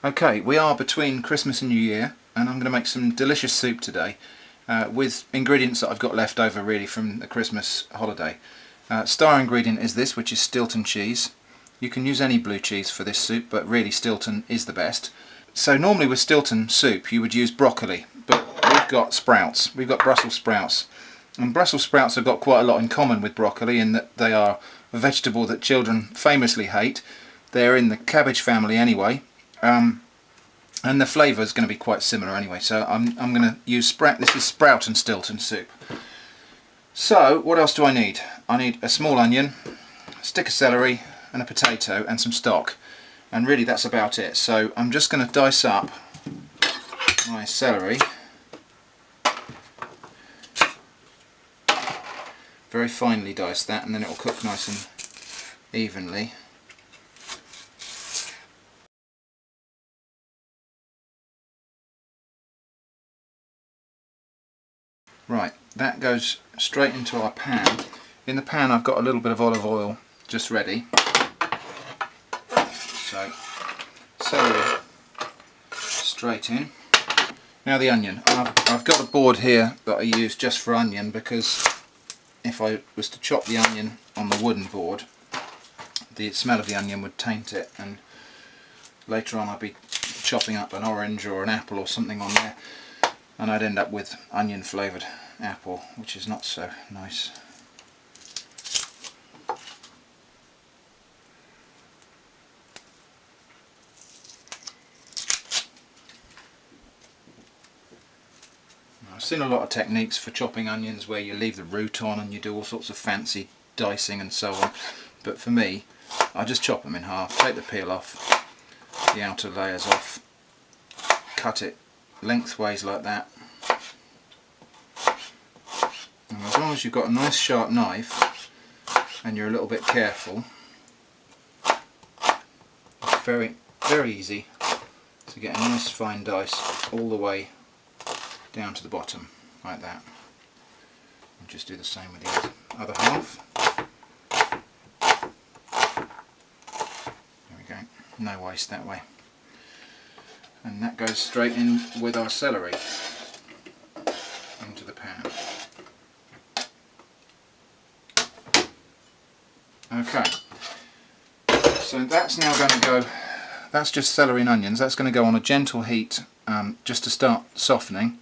Okay, we are between Christmas and New Year, and I'm going to make some delicious soup today with ingredients that I've got left over really from the Christmas holiday. Star ingredient is this, which is Stilton cheese. You can use any blue cheese for this soup, but really Stilton is the best. So normally with Stilton soup you would use broccoli, but we've got sprouts. We've got Brussels sprouts. And Brussels sprouts have got quite a lot in common with broccoli in that they are a vegetable that children famously hate. They're in the cabbage family anyway. And the flavour is going to be quite similar anyway, so I'm going to use this is sprout and Stilton soup. So what else do I need? I need a small onion, a stick of celery and a potato and some stock, and really that's about it. So I'm just going to dice up my celery, very finely dice that, and then it will cook nice and evenly. Right, that goes straight into our pan. In the pan I've got a little bit of olive oil just ready. So, celery straight in. Now the onion. I've got a board here that I use just for onion, because if I was to chop the onion on the wooden board, the smell of the onion would taint it, and later on I'd be chopping up an orange or an apple or something on there, and I'd end up with onion flavoured apple, which is not so nice. I've seen a lot of techniques for chopping onions where you leave the root on and you do all sorts of fancy dicing and so on, but for me I just chop them in half, take the peel off, the outer layers off, cut it lengthways like that. And as long as you've got a nice sharp knife and you're a little bit careful, it's very easy to get a nice fine dice all the way down to the bottom like that. And just do the same with the other half. There we go, no waste that way. And that goes straight in with our celery into the pan. Okay, so that's now going to go, that's just celery and onions, that's going to go on a gentle heat just to start softening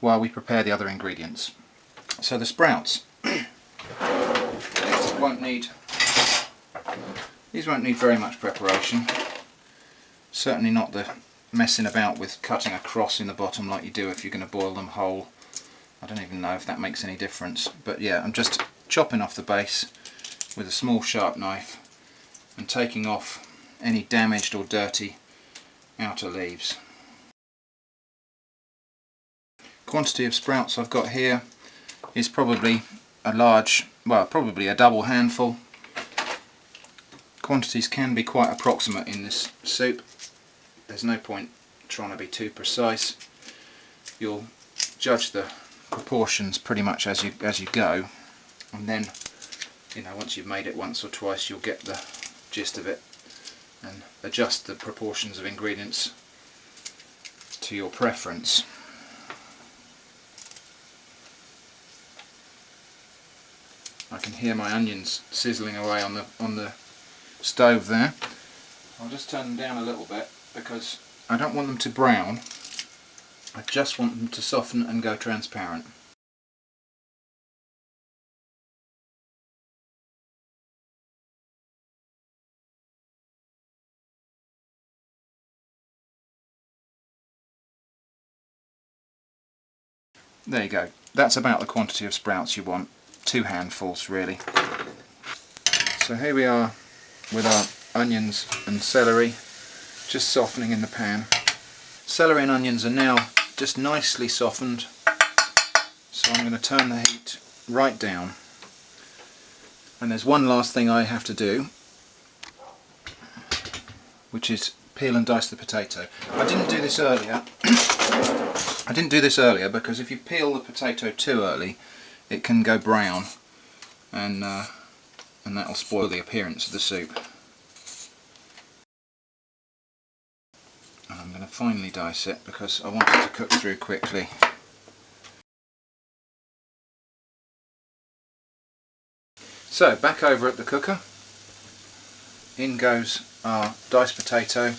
while we prepare the other ingredients. So the sprouts, these won't need very much preparation, certainly not the messing about with cutting a cross in the bottom like you do if you're going to boil them whole. I don't even know if that makes any difference, but yeah, I'm just chopping off the base with a small sharp knife and taking off any damaged or dirty outer leaves. Quantity of sprouts I've got here is probably a large, well, probably a double handful. Quantities can be quite approximate in this soup. There's no point trying to be too precise. You'll judge the proportions pretty much as you go, and then, you know, once you've made it once or twice, you'll get the gist of it and adjust the proportions of ingredients to your preference. I can hear my onions sizzling away on the stove there. I'll just turn them down a little bit because I don't want them to brown. I just want them to soften and go transparent. There you go. That's about the quantity of sprouts you want. 2 handfuls really. So here we are with our onions and celery just softening in the pan. Celery and onions are now just nicely softened, so I'm going to turn the heat right down. And there's one last thing I have to do, which is peel and dice the potato. I didn't do this earlier. I didn't do this earlier because if you peel the potato too early, it can go brown, and that'll spoil the appearance of the soup. I'm going to finely dice it because I want it to cook through quickly. So back over at the cooker, in goes our diced potato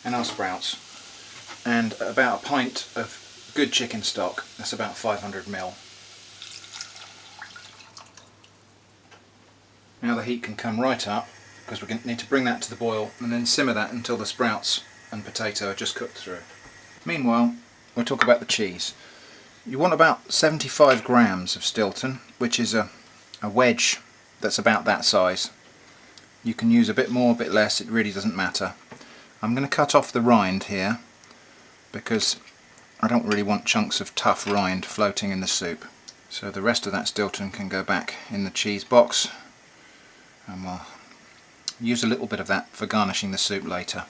and our sprouts, and about a pint of good chicken stock. That's about 500 ml. Now the heat can come right up because we're going to need to bring that to the boil and then simmer that until the sprouts and potato are just cooked through. Meanwhile, we'll talk about the cheese. You want about 75 grams of Stilton, which is a wedge that's about that size. You can use a bit more, a bit less, it really doesn't matter. I'm going to cut off the rind here because I don't really want chunks of tough rind floating in the soup. So the rest of that Stilton can go back in the cheese box, and we'll use a little bit of that for garnishing the soup later.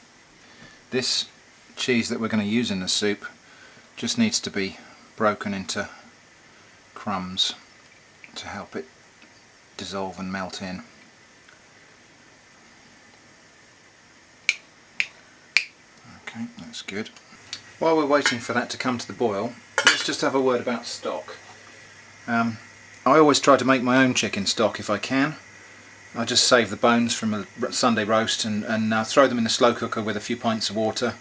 This cheese that we're going to use in the soup just needs to be broken into crumbs to help it dissolve and melt in. Okay, that's good. While we're waiting for that to come to the boil, let's just have a word about stock. I always try to make my own chicken stock if I can. I just save the bones from a Sunday roast and throw them in the slow cooker with a few pints of water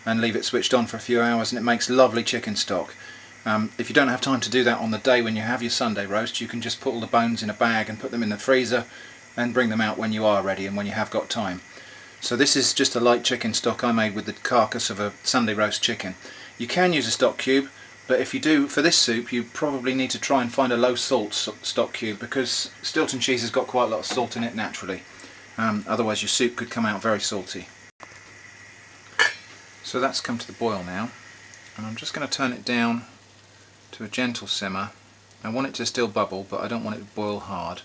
and leave it switched on for a few hours, and it makes lovely chicken stock. If you don't have time to do that on the day when you have your Sunday roast, you can just put all the bones in a bag and put them in the freezer and bring them out when you are ready and when you have got time. So this is just a light chicken stock I made with the carcass of a Sunday roast chicken. You can use a stock cube, but if you do for this soup, you probably need to try and find a low salt stock cube because Stilton cheese has got quite a lot of salt in it naturally. Otherwise your soup could come out very salty. So that's come to the boil now, and I'm just going to turn it down to a gentle simmer. I want it to still bubble, but I don't want it to boil hard.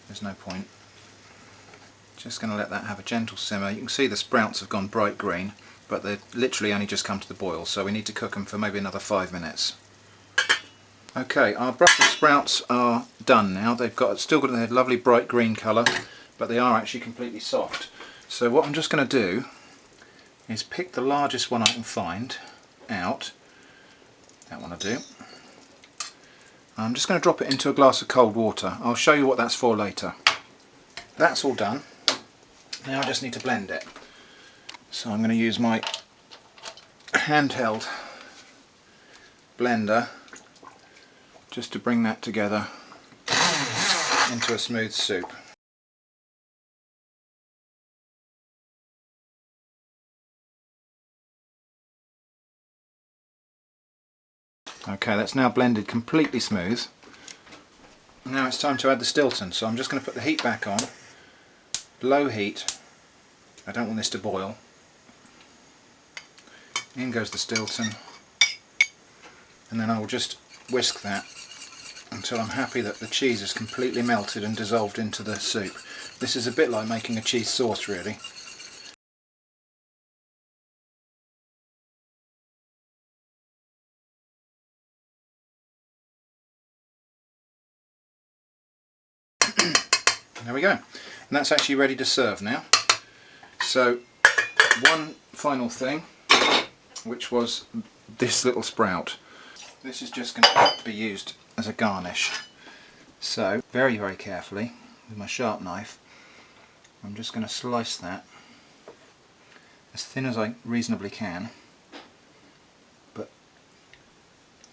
There's no point. Just going to let that have a gentle simmer. You can see the sprouts have gone bright green, but they've literally only just come to the boil, so we need to cook them for maybe another 5 minutes. Okay, our Brussels sprouts are done now. Still got their lovely bright green colour, but they are actually completely soft. So what I'm just going to do is pick the largest one I can find out. That one I do. I'm just going to drop it into a glass of cold water. I'll show you what that's for later. That's all done. Now I just need to blend it. So I'm going to use my handheld blender just to bring that together into a smooth soup. Okay, that's now blended completely smooth. Now it's time to add the Stilton, so I'm just going to put the heat back on, low heat. I don't want this to boil. In goes the Stilton, and then I will just whisk that until I'm happy that the cheese is completely melted and dissolved into the soup. This is a bit like making a cheese sauce really. There we go, and that's actually ready to serve now. So one final thing, which was this little sprout. This is just going to be used as a garnish. So very, very carefully with my sharp knife, I'm just going to slice that as thin as I reasonably can, but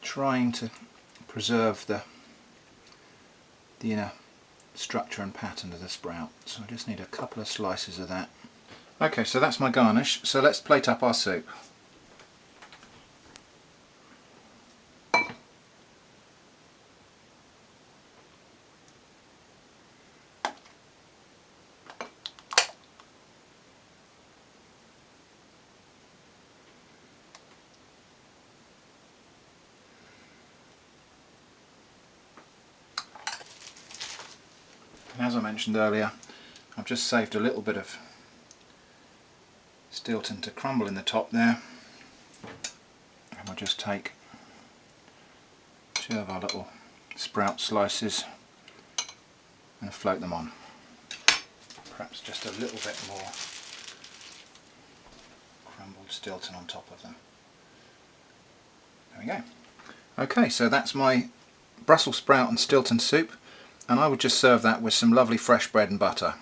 trying to preserve the inner structure and pattern of the sprout. So I just need a couple of slices of that. Okay, so that's my garnish, so let's plate up our soup. And as I mentioned earlier, I've just saved a little bit of Stilton to crumble in the top there, and we'll just take 2 of our little sprout slices and float them on. Perhaps just a little bit more boiled Stilton on top of them. There we go. Okay, so that's my Brussels sprout and Stilton soup, and I would just serve that with some lovely fresh bread and butter.